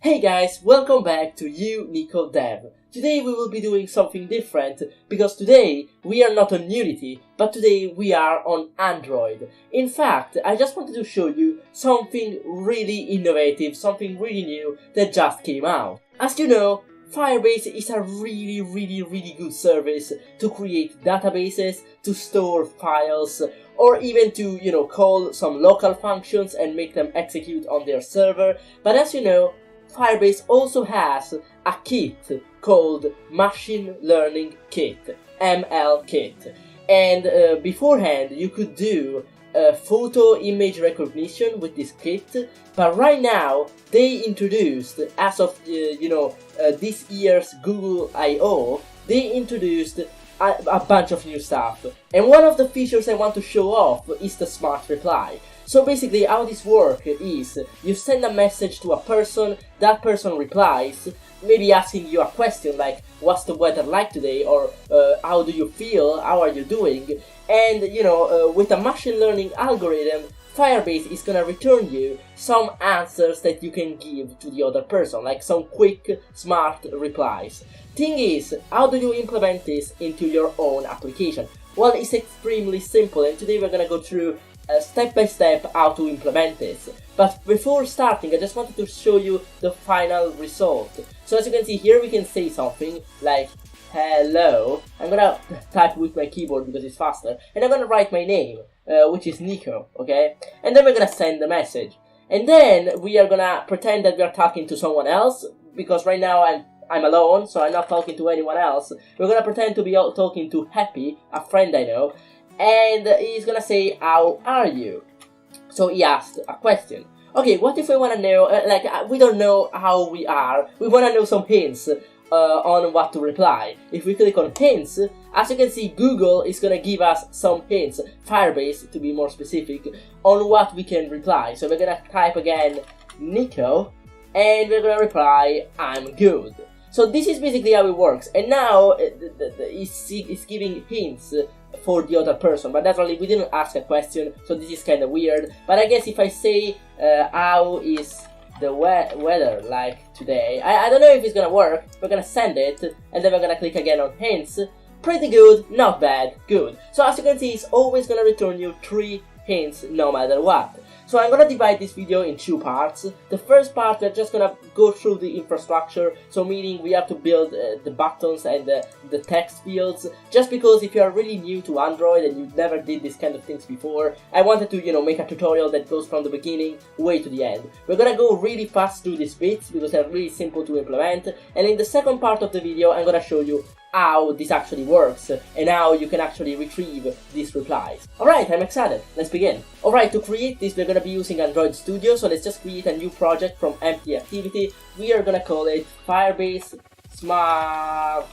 Hey guys, welcome back to Nico Dev. Today we will be doing something different, because today we are not on Unity, but today we are on Android. In fact, I just wanted to show you something really innovative, something really new that just came out. As you know, Firebase is a really good service to create databases, to store files, or even to, call some local functions and make them execute on their server. But as you know, Firebase also has a kit called Machine Learning Kit, ML Kit. And beforehand, you could do photo image recognition with this kit, but right now they introduced, as of this year's Google I/O, they introduced a bunch of new stuff. And one of the features I want to show off is the smart reply. So basically how this works is, you send a message to a person, that person replies, maybe asking you a question like, what's the weather like today, or how do you feel, how are you doing, and with a machine learning algorithm, Firebase is gonna return you some answers that you can give to the other person, like some quick, smart replies. Thing is, how do you implement this into your own application? Well, it's extremely simple, and today we're gonna go through step by step how to implement this. But before starting, I just wanted to show you the final result. So as you can see here, we can say something like hello. I'm gonna type with my keyboard because it's faster, and I'm gonna write my name, which is Nico, okay? And then we're gonna send the message. And then we are gonna pretend that we are talking to someone else, because right now I'm alone, so I'm not talking to anyone else. We're gonna pretend to be talking to Happy, a friend I know, and he's gonna say, how are you? So he asked a question. Okay, what if we wanna know, we don't know how we are, we wanna know some hints on what to reply. If we click on hints, as you can see, Google is gonna give us some hints, Firebase to be more specific, on what we can reply. So we're gonna type again Nico, and we're gonna reply, I'm good. So this is basically how it works, and now it's giving hints for the other person, but naturally we didn't ask a question, so this is kind of weird. But I guess if I say how is the weather like today, I don't know if it's gonna work. We're gonna send it, and then we're gonna click again on hints. Pretty good, not bad, good. So as you can see, it's always gonna return you 3 hints no matter what. So I'm gonna divide this video in 2 parts. The first part, we're just gonna go through the infrastructure, so meaning we have to build the buttons and the text fields, just because if you are really new to Android and you never did this kind of things before, I wanted to, make a tutorial that goes from the beginning way to the end. We're gonna go really fast through these bits, because they're really simple to implement, and in the second part of the video, I'm gonna show you how this actually works and how you can actually retrieve these replies. Alright, I'm excited. Let's begin. Alright, to create this, we're gonna be using Android Studio, so let's just create a new project from empty activity. We are gonna call it Firebase Smart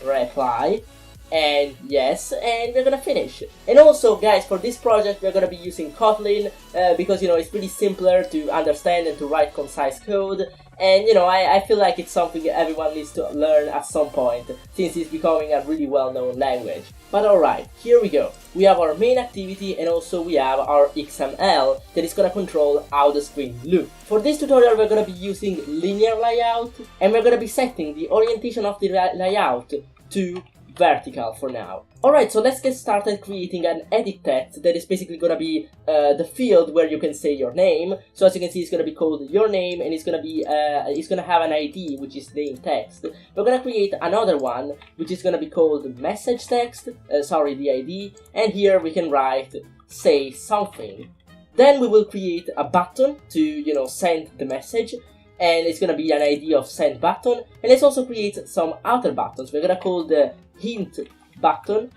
Reply. And yes, and we're gonna finish. And also, guys, for this project we're gonna be using Kotlin because it's really simpler to understand and to write concise code. And I feel like it's something everyone needs to learn at some point, since it's becoming a really well-known language. But alright, here we go. We have our main activity, and also we have our XML that is gonna control how the screen looks. For this tutorial we're gonna be using linear layout, and we're gonna be setting the orientation of the layout to vertical for now. Alright, so let's get started creating an edit text that is basically gonna be the field where you can say your name. So as you can see, it's gonna be called your name, and it's gonna be it's gonna have an ID, which is name text. We're gonna create another one which is gonna be called message text, the ID, and here we can write say something. Then we will create a button to send the message, and it's gonna be an ID of send button. And let's also create some other buttons. We're gonna call the hint button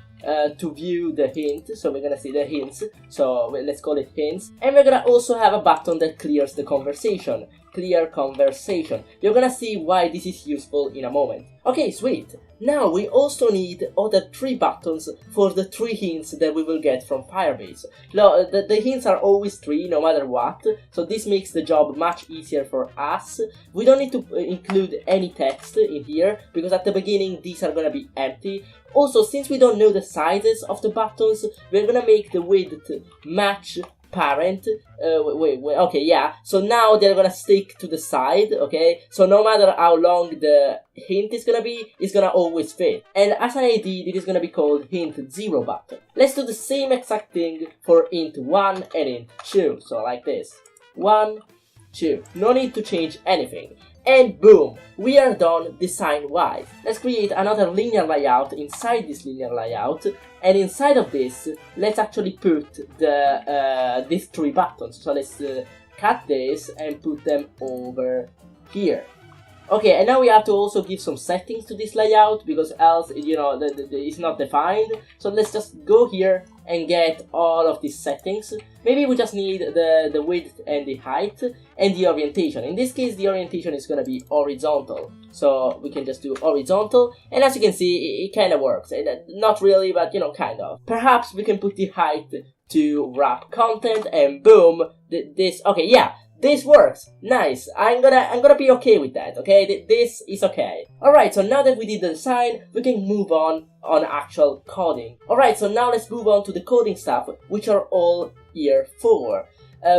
to view the hint, so we're gonna see the hints, so let's call it hints. And we're gonna also have a button that clears the conversation, clear conversation. You're gonna see why this is useful in a moment. Okay, sweet. Now we also need other 3 buttons for the 3 hints that we will get from Firebase. Now, the hints are always 3 no matter what, so this makes the job much easier for us. We don't need to include any text in here, because at the beginning these are gonna be empty. Also, since we don't know the sizes of the buttons, we're gonna make the width match parent. Wait, okay, yeah. So now they're gonna stick to the side, okay? So no matter how long the hint is gonna be, it's gonna always fit. And as an ID, it is gonna be called hint 0 button. Let's do the same exact thing for int 1 and int 2. So like this. 1, 2. No need to change anything. And boom, we are done design-wise. Let's create another linear layout inside this linear layout, and inside of this, let's actually put the these 3 buttons. So let's cut this and put them over here. Okay, and now we have to also give some settings to this layout, because else, you know, it's not defined. So let's just go here and get all of these settings. Maybe we just need the width and the height and the orientation. In this case, the orientation is gonna be horizontal. So we can just do horizontal, and as you can see, it kind of works. Not really, but you know, kind of. Perhaps we can put the height to wrap content, and boom, this, okay, yeah. This works. Nice. I'm gonna be okay with that, okay? This is okay. Alright, so now that we did the design, we can move on actual coding. Alright, so now let's move on to the coding stuff, which are all here for.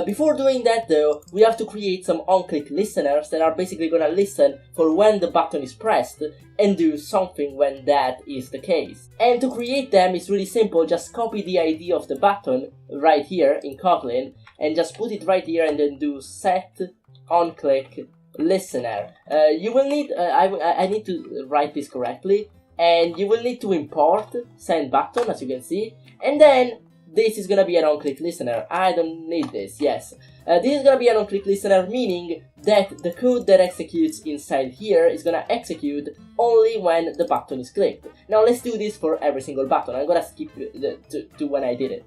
Before doing that though, we have to create some on-click listeners that are basically gonna listen for when the button is pressed and do something when that is the case. And to create them is really simple. Just copy the ID of the button right here in Kotlin and just put it right here and then do set on-click listener. You will need, I need to write this correctly, and you will need to import send button, as you can see, and then this is gonna be an on-click listener. I don't need this, yes. This is gonna be an on-click listener, meaning that the code that executes inside here is gonna execute only when the button is clicked. Now let's do this for every single button. I'm gonna skip to when I did it.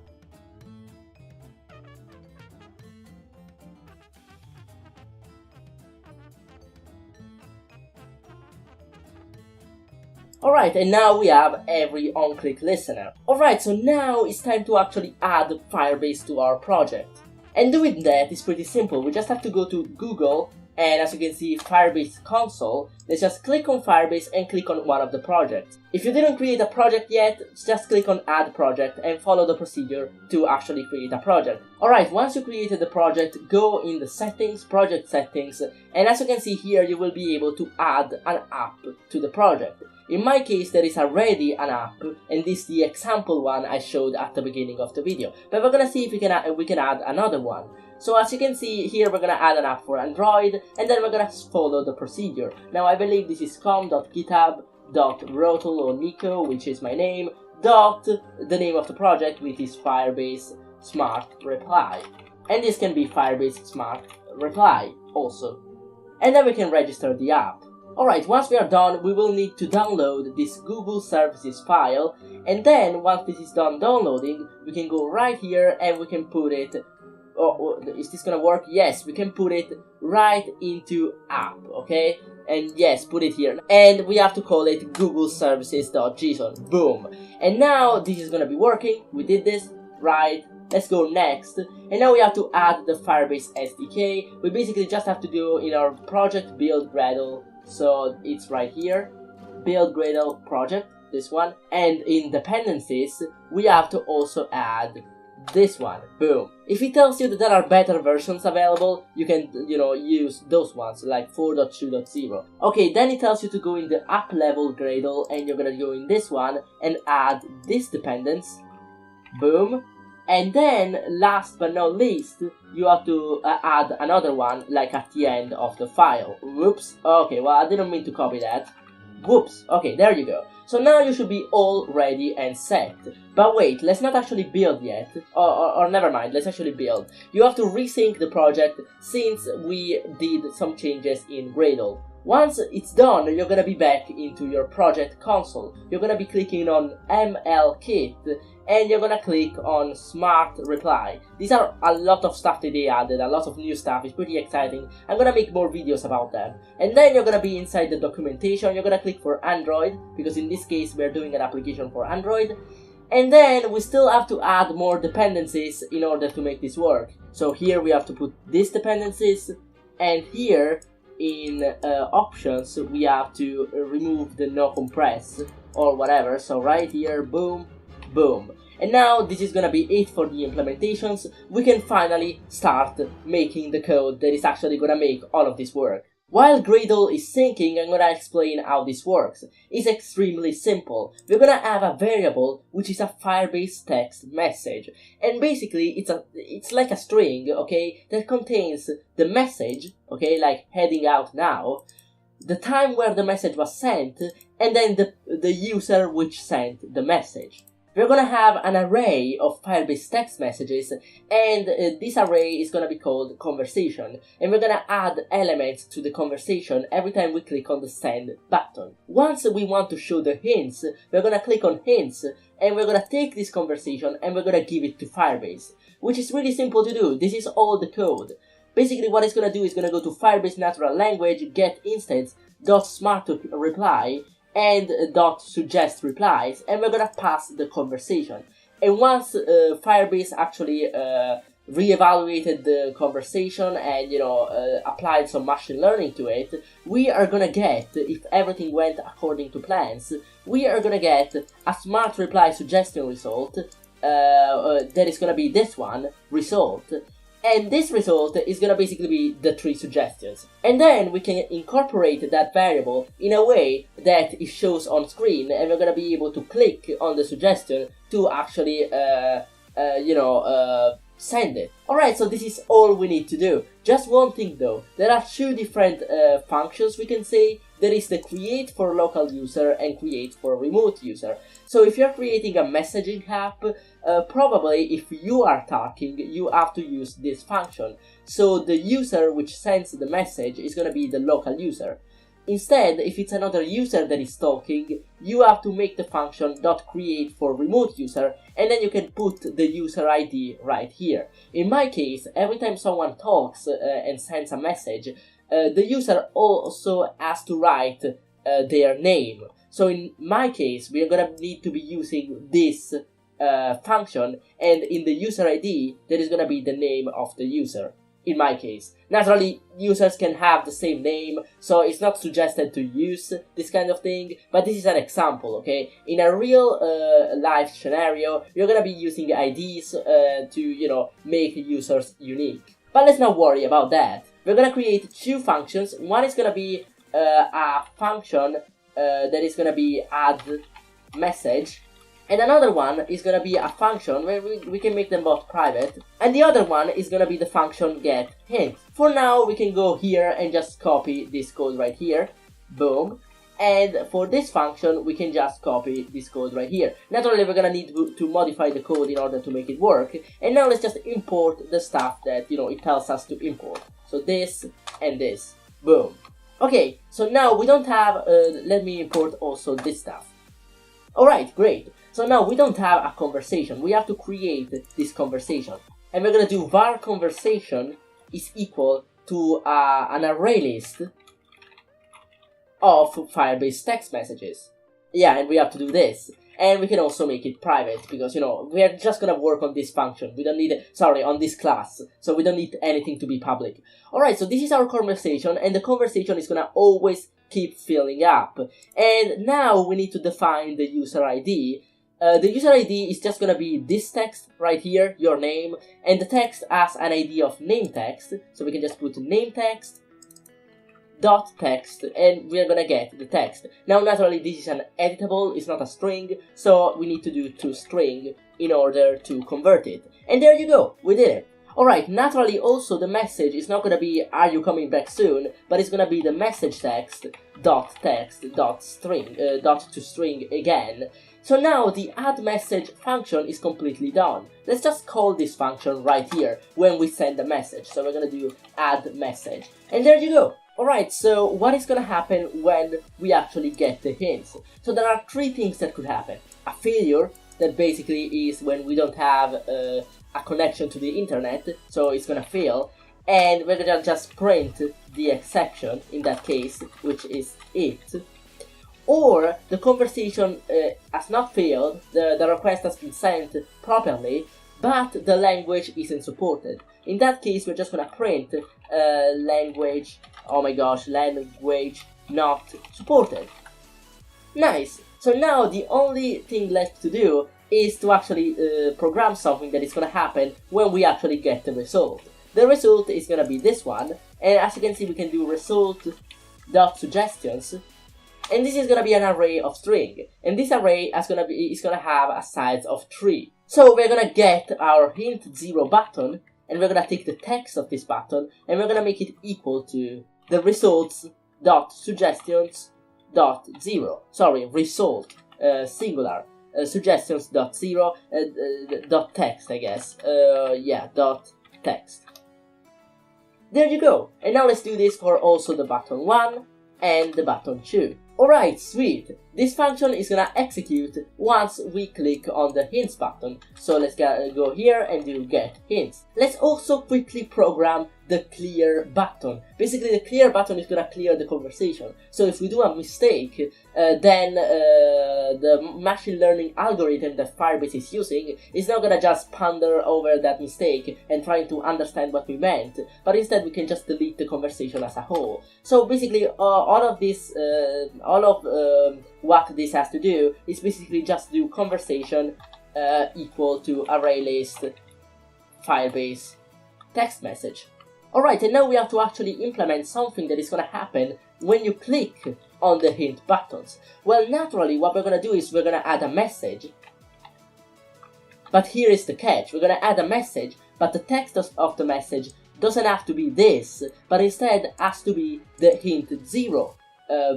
Alright, and now we have every on-click listener. Alright, so now it's time to actually add Firebase to our project. And doing that is pretty simple. We just have to go to Google, and as you can see, Firebase console. Let's just click on Firebase and click on one of the projects. If you didn't create a project yet, just click on add project and follow the procedure to actually create a project. Alright, once you created the project, go in the settings, project settings, and as you can see here, you will be able to add an app to the project. In my case, there is already an app, and this is the example one I showed at the beginning of the video. But we're gonna see if we can add another one. So as you can see here, we're gonna add an app for Android, and then we're gonna follow the procedure. Now I believe this is com.github.rotel or Nico, which is my name, dot the name of the project, which is Firebase Smart Reply. And this can be Firebase Smart Reply also. And then we can register the app. Alright, once we are done, we will need to download this Google Services file, and then once this is done downloading, we can go right here and we can put it, oh, is this gonna work? Yes, we can put it right into app, okay? And yes, put it here. And we have to call it Google Services.json, boom. And now this is gonna be working, we did this, right? Let's go next, and now we have to add the Firebase SDK. We basically just have to do in our project build Gradle. So it's right here, build Gradle project, this one, and in dependencies we have to also add this one, boom. If it tells you that there are better versions available, you can, you know, use those ones like 4.2.0. Okay, then it tells you to go in the app level Gradle, and you're gonna go in this one and add this dependence, boom. And then, last but not least, you have to add another one, like at the end of the file. Whoops. Okay, well, I didn't mean to copy that. Whoops. Okay, there you go. So now you should be all ready and set. But wait, let's not actually build yet. Or never mind, let's actually build. You have to resync the project since we did some changes in Gradle. Once it's done, you're gonna be back into your project console. You're gonna be clicking on MLKit, and you're gonna click on Smart Reply. These are a lot of stuff that they added, a lot of new stuff. It's pretty exciting. I'm gonna make more videos about them. And then you're gonna be inside the documentation. You're gonna click for Android, because in this case we're doing an application for Android. And then we still have to add more dependencies in order to make this work. So here we have to put these dependencies, and here in options we have to remove the no compress or whatever. So right here, boom, boom. And now this is gonna be it for the implementations. We can finally start making the code that is actually gonna make all of this work. While Gradle is syncing, I'm gonna explain how this works. It's extremely simple. We're gonna have a variable which is a Firebase text message, and basically it's like a string, okay, that contains the message, okay, like heading out now, the time where the message was sent, and then the user which sent the message. We're gonna have an array of Firebase text messages, and this array is gonna be called conversation, and we're gonna add elements to the conversation every time we click on the send button. Once we want to show the hints, we're gonna click on hints, and we're gonna take this conversation and we're gonna give it to Firebase, which is really simple to do. This is all the code. Basically what it's gonna do is gonna go to Firebase natural language, get instance, .smart reply, and .suggest replies, and we're gonna pass the conversation. And once Firebase actually reevaluated the conversation and applied some machine learning to it, we are gonna get, if everything went according to plans, we are gonna get a smart reply suggestion result that is gonna be this one, result. And this result is gonna basically be the 3 suggestions. And then we can incorporate that variable in a way that it shows on screen, and we're gonna be able to click on the suggestion to actually, send it. Alright, so this is all we need to do. Just one thing though, there are 2 different functions we can say. There is the create for local user and create for remote user. So if you're creating a messaging app, probably if you are talking, you have to use this function. So the user which sends the message is going to be the local user. Instead, if it's another user that is talking, you have to make the function .create for remote user, and then you can put the user ID right here. In my case, every time someone talks and sends a message, the user also has to write their name. So in my case, we are gonna need to be using this function, and in the user ID, there is gonna be the name of the user. In my case, naturally, users can have the same name, so it's not suggested to use this kind of thing, but this is an example, okay? In a real life scenario, you're gonna be using IDs to, make users unique. But let's not worry about that. We're gonna create 2 functions. One is gonna be a function that is gonna be add message, and another one is gonna be a function where we can make them both private, and the other one is gonna be the function get hint. For now, we can go here and just copy this code right here, boom, and for this function, we can just copy this code right here. Naturally, we're gonna need to modify the code in order to make it work, and now let's just import the stuff that, it tells us to import. So this and this, boom. Okay, so now we don't have, let me import also this stuff. Alright, great. So now we don't have a conversation, we have to create this conversation. And we're gonna do var conversation is equal to an array list of Firebase text messages. Yeah, and we have to do this. And we can also make it private, because, we are just gonna work on this function. We don't need, on this class. So we don't need anything to be public. Alright, so this is our conversation, and the conversation is gonna always keep filling up. And now we need to define the user ID. The user ID is just gonna be this text right here, your name, and the text has an ID of name text, so we can just put name text dot text, and we're gonna get the text. Now naturally this is an editable, it's not a string, so we need to do toString in order to convert it. And there you go, we did it. Alright, naturally also the message is not gonna be are you coming back soon, but it's gonna be the message text dot toString again. So now the add message function is completely done. Let's just call this function right here when we send the message. So we're gonna do add message, and there you go. Alright, so what is gonna happen when we actually get the hints? So there are 3 things that could happen. A failure, that basically is when we don't have a connection to the internet, so it's gonna fail. And we're gonna just print the exception in that case, which is it. Or the conversation has not failed, the request has been sent properly, but the language isn't supported. In that case, we're just gonna print language, oh my gosh, language not supported. Nice! So now the only thing left to do is to actually program something that is gonna happen when we actually get the result. The result is gonna be this one, and as you can see we can do result.suggestions, and this is gonna be an array of string, and this array is gonna have a size of 3. So we're gonna get our hint 0 button, and we're gonna take the text of this button, and we're gonna make it equal to the results.suggestions.0. Sorry, result, singular, suggestions.0, dot text, I guess. Yeah, dot text. There you go. And now let's do this for also the button 1 and the button 2. Alright, sweet. This function is gonna execute once we click on the hints button. So let's go here and do get hints. Let's also quickly program the clear button. Basically, the clear button is gonna clear the conversation. So if we do a mistake, then the machine learning algorithm that Firebase is using is not gonna just ponder over that mistake and trying to understand what we meant, but instead we can just delete the conversation as a whole. So basically, all of what this has to do is basically just do conversation equal to array list Firebase text message. Alright, and now we have to actually implement something that is gonna happen when you click on the hint buttons. Well, naturally, what we're gonna do is we're gonna add a message. But here is the catch. We're gonna add a message, but the text of the message doesn't have to be this, but instead has to be the hint 0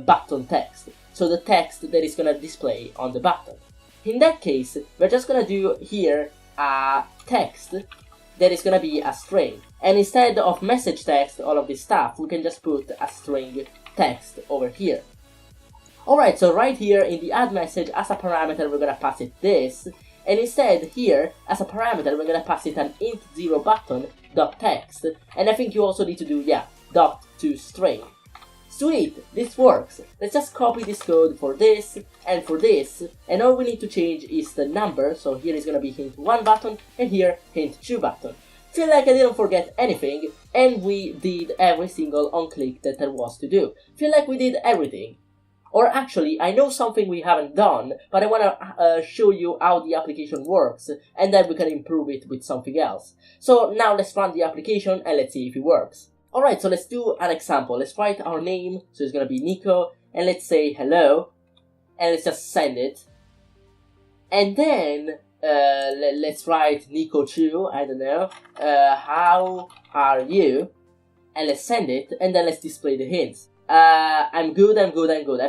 button text. So the text that is gonna display on the button. In that case, we're just gonna do here a text that is gonna be a string. And instead of message text, all of this stuff, we can just put a string text over here. Alright, so right here in the add message, as a parameter, we're gonna pass it this. And instead here, as a parameter, we're gonna pass it an int 0 button dot text. And I think you also need to do, yeah, dot to string. Sweet, this works. Let's just copy this code for this, and all we need to change is the number. So here is gonna be hint 1 button, and here hint 2 button. Feel like I didn't forget anything, and we did every single on-click that there was to do. Feel like we did everything. Or actually, I know something we haven't done, but I wanna show you how the application works, and then we can improve it with something else. So now let's run the application, and let's see if it works. Alright, so let's do an example. Let's write our name, so it's gonna be Nico, and let's say hello, and let's just send it. And then, let's write Nico2, I don't know, how are you, and let's send it, and then let's display the hints. I'm good. I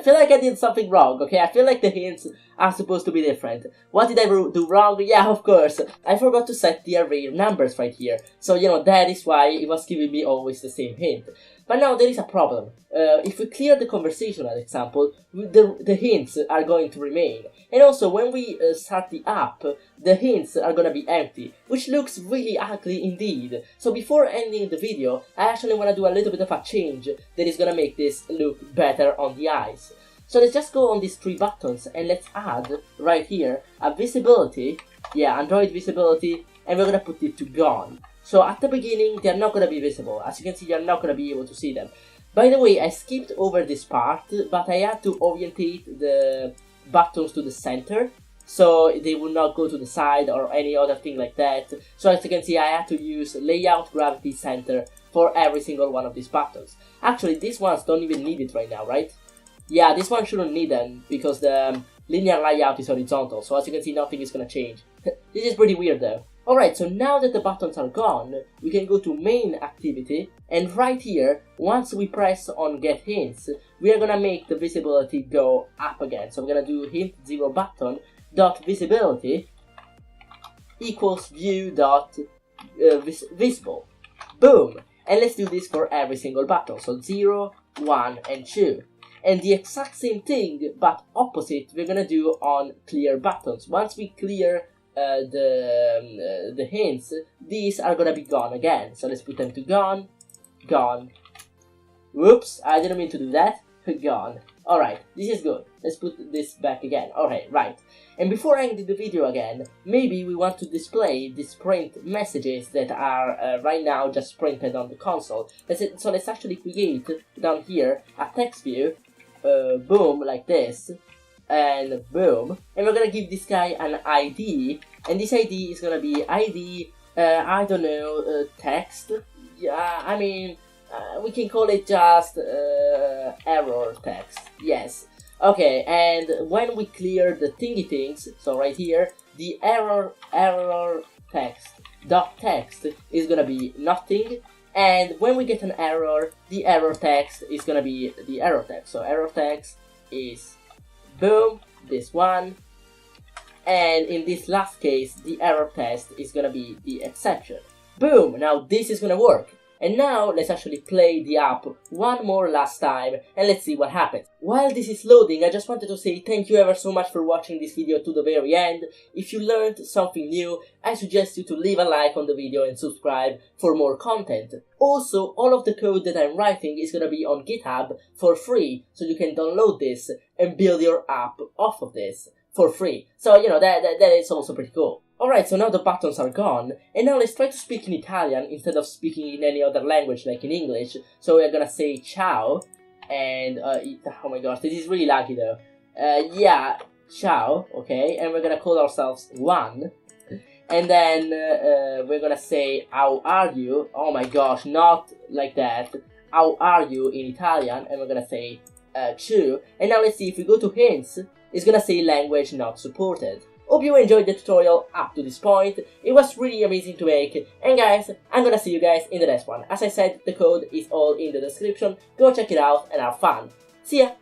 feel like I did something wrong, okay? I feel like the hints are supposed to be different. What did I do wrong? Yeah, of course. I forgot to set the array of numbers right here. So, you know, that is why it was giving me always the same hint. But now there is a problem. If we clear the conversational example, the hints are going to remain. And also, when we start the app, the hints are gonna be empty, which looks really ugly indeed. So before ending the video, I actually wanna do a little bit of a change that is gonna make this look better on the eyes. So let's just go on these 3 buttons and let's add, right here, a visibility, yeah, Android visibility, and we're gonna put it to gone. So at the beginning, they're not gonna be visible. As you can see, you're not gonna be able to see them. By the way, I skipped over this part, but I had to orientate the buttons to the center, so they will not go to the side or any other thing like that. So as you can see, I had to use layout gravity center for every single one of these buttons. Actually, these ones don't even need it right now, right? Yeah, this one shouldn't need them because the linear layout is horizontal, so as you can see, nothing is gonna change. This is pretty weird though. Alright, so now that the buttons are gone, we can go to main activity, and right here, once we press on get hints, we are gonna make the visibility go up again. So we're gonna do hint 0 button dot visibility equals view dot visible. Boom! And let's do this for every single button. So 0, 1, and 2. And the exact same thing, but opposite, we're gonna do on clear buttons. Once we clear the hints, these are gonna be gone again. So let's put them to gone, gone. Whoops, I didn't mean to do that. Gone. Alright, this is good. Let's put this back again. Alright, right. And before ending the video again, maybe we want to display these print messages that are right now just printed on the console. So let's actually create down here a text view, boom, like this. and boom, and we're gonna give this guy an ID, and this ID is gonna be ID, I don't know, text. Yeah, I mean, we can call it just error text. Yes. Okay, and when we clear the thingy things, so right here, the error text is gonna be nothing, and when we get an error, the error text is gonna be the error text. So error text is boom, this one, and in this last case, the error text is gonna be the exception. Boom! Now this is gonna work. And now let's actually play the app one more last time and let's see what happens. While this is loading, I just wanted to say thank you ever so much for watching this video to the very end. If you learned something new, I suggest you to leave a like on the video and subscribe for more content. Also, all of the code that I'm writing is gonna be on GitHub for free, so you can download this and build your app off of this for free. So, you know, that is also pretty cool. Alright, so now the buttons are gone, and now let's try to speak in Italian instead of speaking in any other language like in English. So we're gonna say ciao, and oh my gosh, this is really laggy though. Yeah, ciao, okay, and we're gonna call ourselves one, and then we're gonna say how are you, oh my gosh, not like that, how are you in Italian, and we're gonna say two, and now let's see if we go to hints, it's gonna say language not supported. Hope you enjoyed the tutorial up to this point, it was really amazing to make, and guys, I'm gonna see you guys in the next one. As I said, the code is all in the description, go check it out and have fun. See ya!